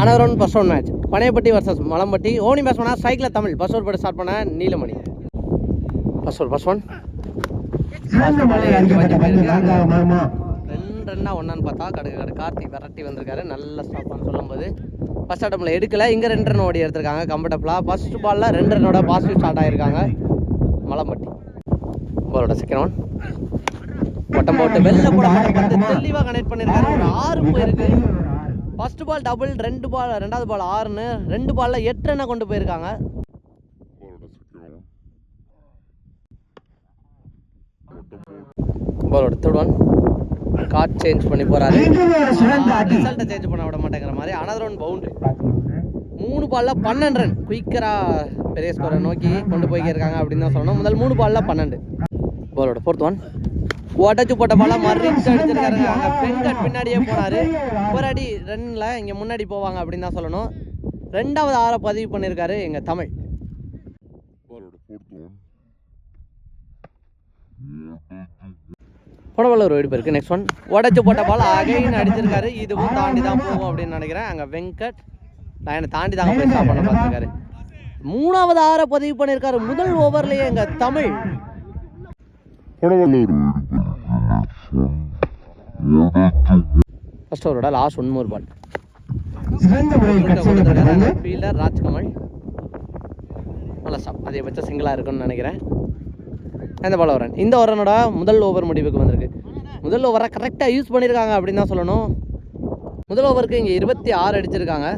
Another one first one match Panaiyappatti versus Malampatti. ஓனி bats பண்ணால் ஸ்ட்ரைக்கில் தமிழ். ஃபர்ஸ்ட் ஓவர் போட்டு ஸ்டார்ட் பண்ண நீலமணி. ஃபர்ஸ்ட் ஒன் 2 ரன்னா ஒன்னான்னு பார்த்தா கடுகு கார்த்தி விரட்டி வந்திருக்காரு. நல்ல ஸ்டாப்னு சொல்லும்போது ஃபர்ஸ்ட் அட்டம்ல எடுக்கல. இங்கே 2 ரன் ஓடி எடுத்திருக்காங்க கம்ஃபர்டபுளாக. ஃபர்ஸ்ட் பாலில் 2 ரன்னோட பாசிட்டிவ் ஸ்டார்ட் ஆகிருக்காங்க மலம்பட்டி. பாலோட செகண்ட் ஒன் ஒட்டம் போட்டு வெளில கூட பட்டு தெளிவாக கனெக்ட் பண்ணியிருக்காரு. ஒரு 6 போயிருக்கு. ஃபர்ஸ்ட் பால் டபுள், ரெண்டாவது பால் 6ன்னு 2 பாலில் 8 ரன்னை கொண்டு போயிருக்காங்க. பாலோட தேர்ட் ஒன் கார்ட் சேஞ்ச் பண்ணி போறாரு. ரிசல்ட்டை சேஞ்ச் பண்ண விட மாட்டேங்கிற மாதிரி. Another one boundary. 3 பாலில் 12 ரன் குயிக்கராக பெரிய ஸ்கோரை நோக்கி கொண்டு போய்க்கிருக்காங்க அப்படின்னு தான் சொல்லணும். முதல் 3 பாலில் 12. பாலோட ஃபோர்த் ஒன் உடச்சு போட்ட பாலாக மறிச்சு அடிச்சிருக்காரு. அங்கே வெங்கட் பின்னாடியே போனார். ஒரு அடி ரன்னில் இங்கே முன்னாடி போவாங்க அப்படின்னு தான் சொல்லணும். 2வது 6 பதிவு பண்ணியிருக்காரு எங்கள் தமிழ். புடவல ஒரு வெடிப்பு இருக்குது. நெக்ஸ்ட் ஒன் உடச்சு போட்ட பால் அகைன் அடிச்சிருக்காரு. இதுவும் தாண்டி தான் போகும் அப்படின்னு நினைக்கிறேன். அங்கே வெங்கட் லைனை தாண்டி தாங்க போய் ஸ்டாப் பண்ண பார்த்துருக்காரு. 3வது 6 பதிவு பண்ணியிருக்காரு முதல் ஓவர்லேயே எங்கள் தமிழ். ஃபர்ஸ்ட் ஓவரோட last 1 more ball fielder Rajkamal. நல்ல ஸ்டாப். அதிகபட்ச சிங்கிளாக இருக்குன்னு நினைக்கிறேன். இந்த பால் ஓவர். இந்த ஓவரனோட முதல் ஓவர் முடிவுக்கு வந்திருக்கு. முதல் ஓவரை கரெக்டாக யூஸ் பண்ணியிருக்காங்க அப்படின்னு தான் சொல்லணும். முதல் ஓவருக்கு இங்கே 26 அடிச்சிருக்காங்க.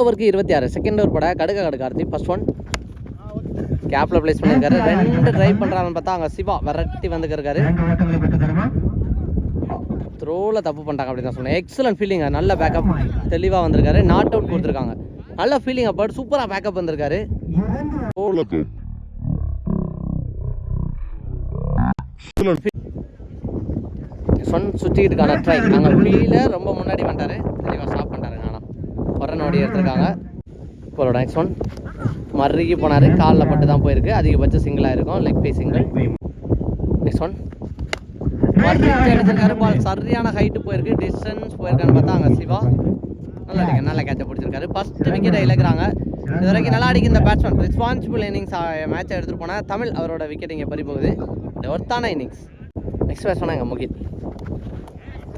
ஓவருக்கு 26. செகண்ட் ஓவர் பட கடுக கார்த்தி. ஃபர்ஸ்ட் ஒன் கேப்பில் பிளேஸ் பண்ணியிருக்காரு. 2 ட்ரை பண்ணுறாங்கன்னு பார்த்தா அங்கே சிவா விரட்டி வந்துருக்காரு. த்ரோவில் தப்பு பண்ணிட்டாங்க அப்படின்னு தான் சொல்லணும். Excellent feeling. நல்ல பேக்கப் தெளிவாக வந்திருக்காரு. நாட் அவுட் கொடுத்துருக்காங்க. நல்ல ஃபீலிங். அப்போ சூப்பராக பேக்கப் வந்திருக்காரு. சுற்றிக்கிட்டுக்கான ட்ரை. நாங்கள் ஃபீல்டர் ரொம்ப முன்னாடி வந்துட்டாரு. தெளிவாக ஸ்டாப் பண்ணிட்டாருங்க. ஆனால் ஒரு ரன் ஓடி எடுத்திருக்காங்க. இப்போட நெக்ஸ்ட் ஒன் மறுக்கி போனார். காலில் பட்டு தான் போயிருக்கு. அதிகபட்சம் சிங்கிளாக இருக்கும். Leg bye single. Next one மறுக்கி அடிச்சிருக்காரு. பால் சரியான ஹைட்டு போயிருக்கு. டிஸ்டன்ஸ் போயிருக்கான்னு பார்த்தா அங்கே சிவா நல்லா அடிக்க நல்ல கேட்சை பிடிச்சிருக்காரு. ஃபர்ஸ்ட் விக்கெட்டை இழக்கிறாங்க. இது வரைக்கும் நல்லா அடிக்க இந்த பேட்ஸ்மேன் ரெஸ்பான்சிபிள் இன்னிங்ஸ் மேட்சை எடுத்துகிட்டு போனால் தமிழ் அவரோட விக்கெட் இங்கே பறி போகுது. ஒர்த்தான இன்னிங்ஸ். நெக்ஸ்ட் பேட்ஸ்மேன் எங்கள் முகில்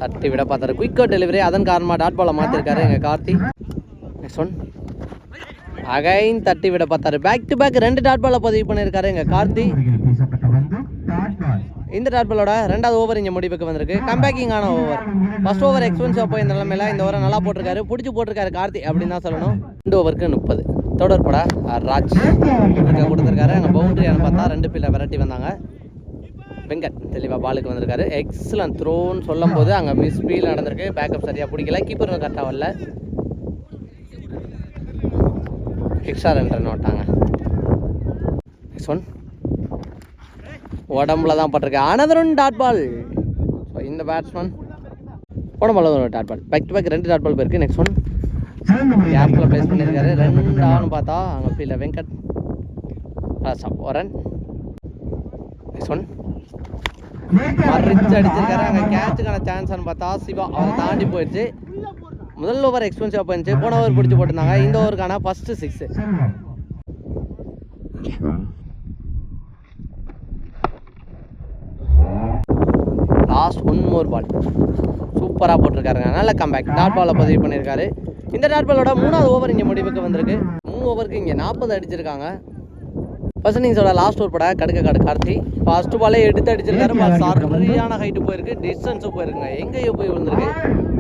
தட்டி விட பார்த்தாரு. குயிக்கோ டெலிவரி. அதன் காரணமாக டாட் பாலை மாற்றிருக்காரு எங்கள் கார்த்தி. நெக்ஸ்ட் ஒன் அகைன் தட்டி விட பார்த்தாரு. பேக் டு பேக் 2 டாட் பாலை பதிவு பண்ணியிருக்காரு எங்கள் கார்த்தி. இந்த டாட் பாலோட 2வது ஓவர் இங்கே முடிவுக்கு வந்திருக்கு. கம்பேக்கிங்கான ஓவர். ஃபர்ஸ்ட் ஓவர் எக்ஸ்பென்சிவ் போய் இந்த நிலைமையில இந்த ஓவரை நல்லா போட்டிருக்காரு. பிடிச்சி போட்டிருக்காரு கார்த்தி அப்படின்னு தான் சொல்லணும். 2 ஓவருக்கு 30. தொடர் பட ராஜ் கொடுத்துருக்காரு. அங்கே பவுண்டரியானு பார்த்தா 2 பீல விரட்டி வந்தாங்க. வெங்கட் தெளிவாக பாலுக்கு வந்திருக்காரு. எக்ஸலன்ட் த்ரோன்னு சொல்லும் போது அங்கே மிஸ் ஃபீல் நடந்திருக்கு. பேக்கப் சரியாக பிடிக்கல. கீப்பர் கரெக்டாக வரல. எக்ஸ்ட்ரா 2 ரன் ஓட்டாங்க. நெக்ஸ்ட் ஒன் உடம்புல தான் பட்டிருக்கு. Another one dot ball. So இந்த பேட்ஸ்மேன் உடம்புல ஒரு dot ball. Back to back 2 dot ball போயிருக்கு. நெக்ஸ்ட் ஒன் கேப்பில் பிளேஸ் பண்ணியிருக்காரு. 2 பார்த்தா அங்கே ஃபீல்டர் வெங்கட் ஒரு ரன். நெக்ஸ்ட் ஒன் மறிச்சு அடிச்சிருக்காரு. அங்கே கேட்சுக்கான சான்ஸ்னு பார்த்தா சிவா அவரை தாண்டி போயிடுச்சு. முதல் ஓவர் எக்ஸ்பென்சிவாக போயிடுச்சு. போன ஓவர் பிடிச்சி போட்டிருந்தாங்க. இந்த ஓவருக்கான ஃபர்ஸ்ட் 6. லாஸ்ட் 1 more பால் சூப்பராக போட்டிருக்காருங்க. நல்ல கம்பேக். டாட் பாலை பதிவு பண்ணியிருக்காரு. இந்த டாட் பாலோட 3வது ஓவர் இங்கே முடிவுக்கு வந்திருக்கு. 3 ஓவருக்கு இங்கே 40 அடிச்சிருக்காங்க. ஃபர்ஸ்ட் இன்னிங்ஸோட லாஸ்ட் ஓவர் பட கடுக்க கார்த்தி. ஃபர்ஸ்ட் பாலே எடுத்து அடிச்சிருக்காரு. பால் சரியான ஹைட்டு போயிருக்கு. டிஸ்டன்ஸும் போயிருக்குங்க. எங்கேயோ போய் விழுந்திருக்கு.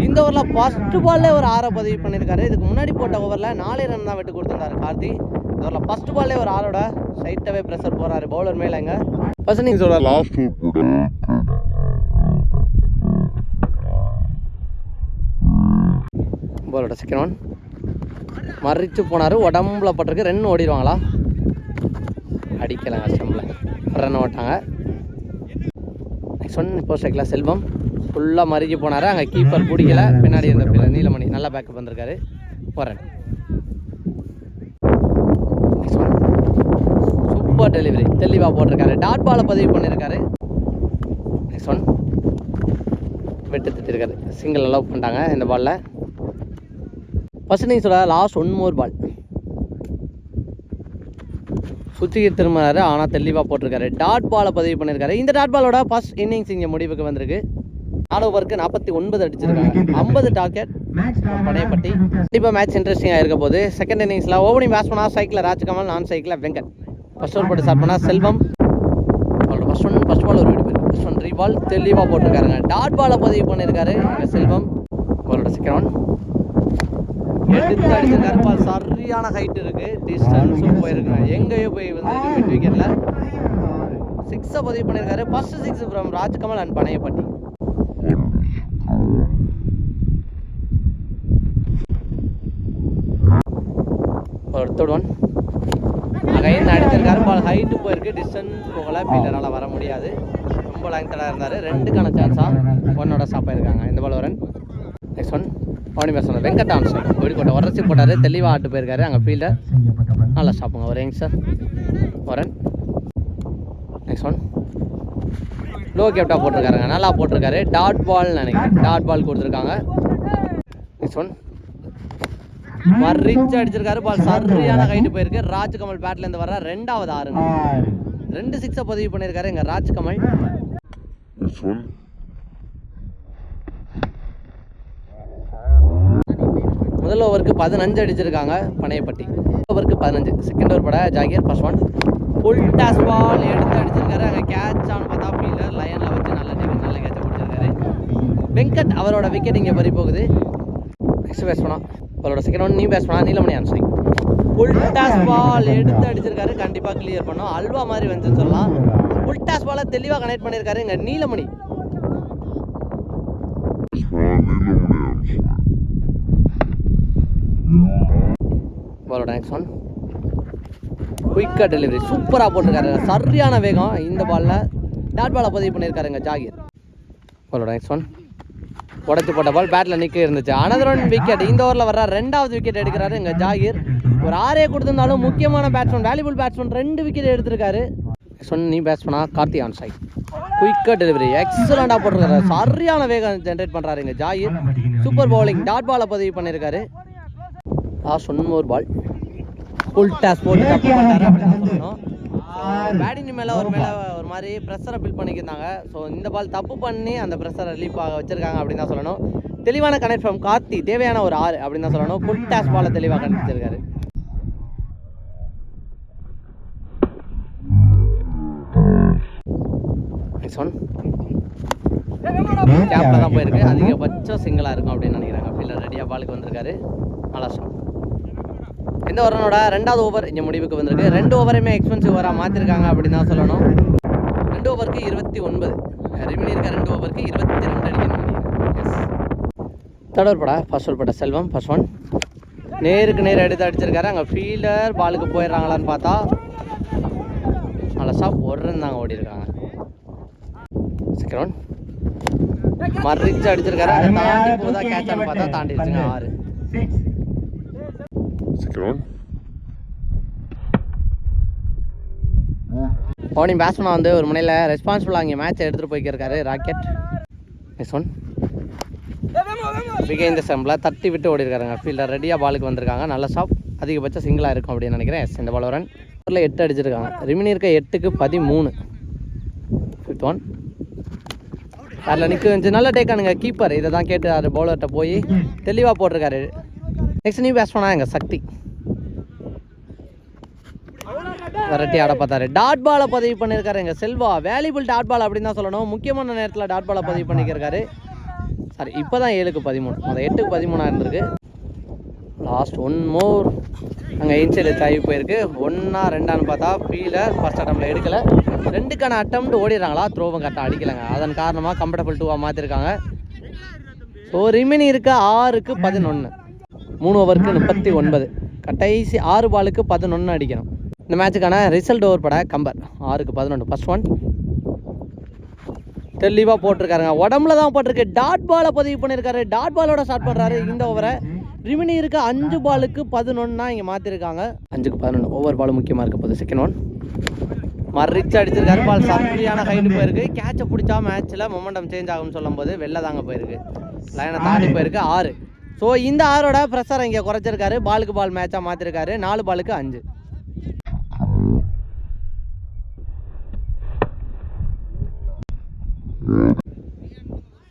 இந்த ஓவரில் ஃபர்ஸ்ட் பால்லே ஒரு 6 பதிவு பண்ணியிருக்காரு. இதுக்கு முன்னாடி போட்ட ஓவரில் 4 ரன் தான் விட்டு கொடுத்துருந்தாரு கார்த்தி. இந்த ஓவரில் ஃபர்ஸ்ட் பால்லே ஒரு 6ஓட ஸ்ட்ரைட்டாகவே ப்ரெஷர் போகிறாரு பவுலர் மேலே. எங்க ஃபர்ஸ்ட் இன்னிங்ஸோட லாஸ்ட் பாலோட செகண்ட் ஒன் மறிச்சு போனார். உடம்புல பட்டிருக்கு. 2 ஓடிடுவாங்களா? அடிக்கலைங்க. ஸ்டம்பில் ரன் ஓட்டாங்க. நெக்ஸ்ட் ஒன் இப்போ ஸ்ட்ரைக்கில் செல்வம் ஃபுல்லாக மறிச்சு போனார். அங்கே கீப்பர் பிடிக்கல. பின்னாடி இருந்த நீலமணி நல்லா பேக்கப் வந்திருக்காரு. ஒரு ரன். சூப்பர் டெலிவரி தெளிவாக போட்டிருக்காரு. டாட் பாலை பதிவு பண்ணியிருக்காரு. நெக்ஸ்ட் ஒன் வெட்டு திட்டிருக்காரு. சிங்கிள் அலோவ் பண்ணிட்டாங்க இந்த பாலில். ஃபர்ஸ்ட் இன்னிங்ஸோட லாஸ்ட் 1 more பால். சுற்றி திரும்பினாரு, ஆனால் தெளிவாக போட்டிருக்காரு. டாட் பாலை பதிவு பண்ணியிருக்காரு. இந்த டாட் பாலோட ஃபர்ஸ்ட் இன்னிங்ஸ் இங்கே முடிவுக்கு வந்திருக்கு. 4 ஓவருக்கு 49 அடிச்சிருக்காங்க. 50 டார்கெட் படையப்பட்டி. கண்டிப்பாக மேட்ச் இன்ட்ரெஸ்டிங்காக இருக்க போது. செகண்ட் இன்னிங்ஸில் ஓப்பனிங் பேட்ஸ் பண்ணால் சைக்கிளில் ராஜ்கமல், நான் சைக்கிளில் வெங்கட். ஃபர்ஸ்ட் ஓவர் போட்டு ஸ்டார்ட் பண்ணால் செல்வம். அவரோட ஃபர்ஸ்ட் பால் ஒரு வீடு போயிருக்கு. ஃபர்ஸ்ட் ஒன் 3 பால் தெளிவாக போட்டிருக்காருங்க. டாட் பாலை பதிவு பண்ணியிருக்காரு எங்கள் செல்வம். அவரோட செகண்ட் ஒன் எடுத்து அடிச்சிருக்காரு. பால் சரியான ஹைட் இருக்கு, டிஸ்டன்ஸும் போயிருக்குங்க. எங்கேயோ போய் வந்து மிட் விக்கெட்ல 6 பதிவு பண்ணியிருக்காரு. First 6 from Rajkamal and Panaiyappatti. ஒரு தேர்ட் ஒன் அகைன் அடிச்சிருக்காரு. பால் ஹைட்டு போயிருக்கு, டிஸ்டன்ஸ் போகல, ஃபீல்டரால் வர முடியாது. ரொம்ப லைன்தடாக இருந்தார். 2க்கான சான்ஸாக 1ஓட ஸ்டாப் ஆயிருக்காங்க. இந்த பால் வரன். நெக்ஸ்ட் ஒன் பவுனிங் பேட்ஸ் பண்ணார் வெங்கட் ஆன் சைட். ஓடிக்கோட்டை உரசி போட்டார், தெளிவாக ஆட்டு போயிருக்காரு. அங்கே ஃபீல்டர் நல்லா ஸ்டாப்புங்க. ஒரு யங்ஸ்டர் வரன். நெக்ஸ்ட் ஒன் லோ கேப்டாக போட்டிருக்காருங்க, நல்லா போட்டிருக்காரு. டாட் பால்னு நினைக்கிறேன், டாட் பால் கொடுத்துருக்காங்க. நெக்ஸ்ட் ஒன் மறிச்சு அடிச்சிருக்காரு. பால் சரியான ஹைட்டு போயிருக்கு. ராஜ்கமல் பேட்லேருந்து வர 2வது 6ங்க. 2 6 பதிவு பண்ணியிருக்காரு எங்கள் ராஜ்கமல். முதல் ஓவருக்கு 15 அடிச்சிருக்காங்க பனையப்பட்டி. ஓவருக்கு 15. செகண்ட் ஓவர் பட Zakir. First one full toss ball எடுத்து அடிச்சிருக்காரு. அங்கே கேட்ச் ஆன் பார்த்தா ஃபீல்டர் லைனில் வச்சு நல்ல கேட்சை பிடிச்சிருக்காரு. வெங்கட் அவரோட விக்கெட் இங்கே பறி போகுது. நெக்ஸ்ட் பேட்ஸ் பண்ணா அவரோட செகண்ட் ஒன் பேட்ஸ் பண்ணா நீலமணி ஆன்சரிங். ஃபுல் டாஸ் பால் எடுத்து அடிச்சிருக்காரு. கண்டிப்பாக கிளியர் பண்ணும். அல்வா மாதிரி வந்து சொல்லலாம். ஃபுல் டாஸ் பாலை தெளிவாக கனெக்ட் பண்ணியிருக்காரு இங்கே நீலமணி. பாலோட நெக்ஸ்ட் ஒன் குயிக்காக டெலிவரி சூப்பராக போட்டிருக்காரு. சரியான வேகம். இந்த பாலில் டாட் பாலை பதிவு பண்ணியிருக்காருங்க ஜாகிர். பாலோட நெக்ஸ்ட் ஒன் உடச்சி போட்ட பால் பேட்டில் நிற்க இருந்துச்சு. Another one wicket. இந்த ஓவரில் வர 2வது விக்கெட் எடுக்கிறாரு இங்கே ஜாகிர். ஒரு 6 கொடுத்திருந்தாலும் முக்கியமான பேட்ஸ்மேன், வேல்யூபிள் பேட்ஸ்மேன் 2 விக்கெட் எடுத்திருக்காரு. சொன்னி பேட்ஸ்மேனா கார்த்தி ஆன் சைட். குயிக்காக டெலிவரி எக்ஸலண்டாக போட்டிருக்காரு. சரியான வேகம் ஜென்ரேட் பண்ணுறாரு இங்கே ஜாகிர். Super bowling. டாட் பாலை பதிவு பண்ணியிருக்காரு. லாஸ்ட் 1 more பால் ஃபுல் டாஸ் போட்டு தப்பு பண்ணாரு அப்படின்னு சொல்லணும். பேட்டிங் மேலே ஒரு மாதிரி ப்ரெஷரை பில்ட் பண்ணிக்கிருந்தாங்க. ஸோ இந்த பால் தப்பு பண்ணி அந்த ப்ரெஷரை ரிலீஃப் ஆக வச்சிருக்காங்க அப்படின்னு தான் சொல்லணும். தெளிவான கனெக்ட் ஃப்ரம் கார்த்தி. தேவையான ஒரு 6 அப்படின்னு தான் சொல்லணும். ஃபுல் டாஸ் பாலை தெளிவாக கண்டுபிடிச்சிருக்காரு. நெக்ஸ்ட் ஒன் கேப்பில் தான் போயிருக்கு. அதிகபட்சம் சிங்கிளாக இருக்கும் அப்படின்னு நினைக்கிறாங்க. ஃபீல்டர் ரெடியாக பாலுக்கு வந்திருக்காரு. நல்லா ஸ்டாப். இந்த ஓவரோட 2வது ஓவர் இங்கே முடிவுக்கு வந்திருக்கு. 2 ஓவரையுமே எக்ஸ்பென்சிவ் ஓவராக மாற்றிருக்காங்க அப்படின்னு தான் சொல்லணும். 2 ஓவருக்கு 29. ரிமைனிங் இருக்க 2 ஓவருக்கு 22 அடிக்கணும். எஸ் தேர்ட் ஓவர் பட ஃபர்ஸ்ட் ஓவர் பட செல்வம். ஃபர்ஸ்ட் ஒன் நேருக்கு நேர் எடுத்து அடிச்சிருக்காரு. அங்கே ஃபீல்டர் பாலுக்கு போயிடுறாங்களான்னு பார்த்தா நல்லா ஸ்டாப். ஒரு ரன் தாங்க ஓடி இருக்காங்க. செகண்ட் ஒன் மறிச்சு அடிச்சிருக்காரு. அதை தாண்டி போதா கேட்சான்னு பார்த்தா தாண்டிடுச்சுங்க. 6. பவுனிங் பேட்ஸ்மேன் வந்து ஒரு முனையில் ரெஸ்பான்சிபிளாக அங்கே மேட்சை எடுத்துகிட்டு போய்க்கிருக்காரு ராக்கெட். நெக்ஸ்ட் ஒன் பிகே இந்த செம்பில் தட்டி விட்டு ஓடி இருக்காருங்க. ஃபீல்டர் ரெடியாக பாலுக்கு வந்திருக்காங்க. நல்ல ஸ்டாப். அதிகபட்சம் சிங்கிளாக இருக்கும் அப்படின்னு நினைக்கிறேன். எஸ் இந்த பால் ரன் 8 அடிச்சிருக்காங்க. ரிமைனிஙங் இருக்க 8க்கு 13. ஃபிஃப்த் ஒன் அதில் நிற்க வந்துச்சு. நல்ல டேக்கானுங்க கீப்பர். இதை தான் கேட்டு பவுலர்கிட்ட போய் தெளிவாக போட்டிருக்காரு. நெக்ஸ்ட் நியூ பேட்ஸ்மேனா எங்கள் சக்தி வரட்டி ஆட பார்த்தாரு. டாட் பாலை பதிவு பண்ணியிருக்காரு எங்கள் செல்வா. வேல்யூபிள் டாட் பால் அப்படின்னு தான் சொல்லணும். முக்கியமான நேரத்தில் டாட் பாலை பதிவு பண்ணியிருக்காரு. சாரி இப்போ தான் 7க்கு 13. அந்த 8க்கு 13 இருந்திருக்கு. லாஸ்ட் 1 more அங்கே இன்சைடு தாவி போயிருக்கு. 1ஆ 2ஆன்னு பார்த்தா ஃபீல்டர் ஃபர்ஸ்ட் அட்டம்ப்டில் எடுக்கலை. 2க்கான அட்டம்ப்ட் ஓடிடுறாங்களா, த்ரோவும் கரெக்டாக அடிக்கலைங்க. அதன் காரணமாக கம்ஃபர்டபுள் 2ஆக மாற்றிருக்காங்க. ஸோ ரிமைனிங் இருக்க 6க்கு 11. 3 ஓவருக்கு 39. கடைசி 6 பாலுக்கு 11 அடிக்கணும். இந்த மேட்சுக்கான ரிசல்ட் ஓவர் பட கம்பர் 6க்கு 11. ஃபர்ஸ்ட் ஒன் தெளிவாக போட்டிருக்காருங்க. உடம்புல தான் போட்டிருக்கு. டாட் பாலை பதிவு பண்ணியிருக்காரு. டாட் பாலோட ஸ்டார்ட் பண்ணுறாரு இந்த ஓவரை. ரிமைனிங் இருக்க 5 பாலுக்கு 11 இங்கே மாற்றிருக்காங்க. 5க்கு 11 ஓவர் பால் முக்கியமாக இருக்க போகுது. செகண்ட் ஒன் மறிச்சு அடிச்சிருக்காரு. பால் சரியான ஹைட்டு போயிருக்கு. கேட்சை பிடிச்சா மேட்ச்சில் மொமெண்டம் சேஞ்ச் ஆகும்னு சொல்லும் போது வெளில தாங்க போயிருக்கு. லைனை தாண்டி போயிருக்கு. 6 ஸோ இந்த ஆரோட ப்ரெஷரை இங்கே குறைச்சிருக்காரு. பாலுக்கு பால் மேட்சாக மாற்றிருக்காரு. 4 பாலுக்கு 5.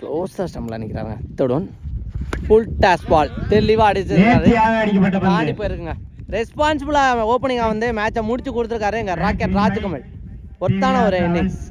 க்ளோஸாக ஸ்டம்பில் நிற்கிறாங்க. Third one full toss ball தெளிவாக அடிச்சிருக்காரு. தாண்டி போயிருக்குங்க. ரெஸ்பான்சிபிளாக ஓப்பனிங்காக வந்து மேட்சை முடிச்சு கொடுத்துருக்காரு எங்கள் ராக்கெட் ராஜ்கமல். ஒத்தான ஒரு இன்னிங்ஸ்.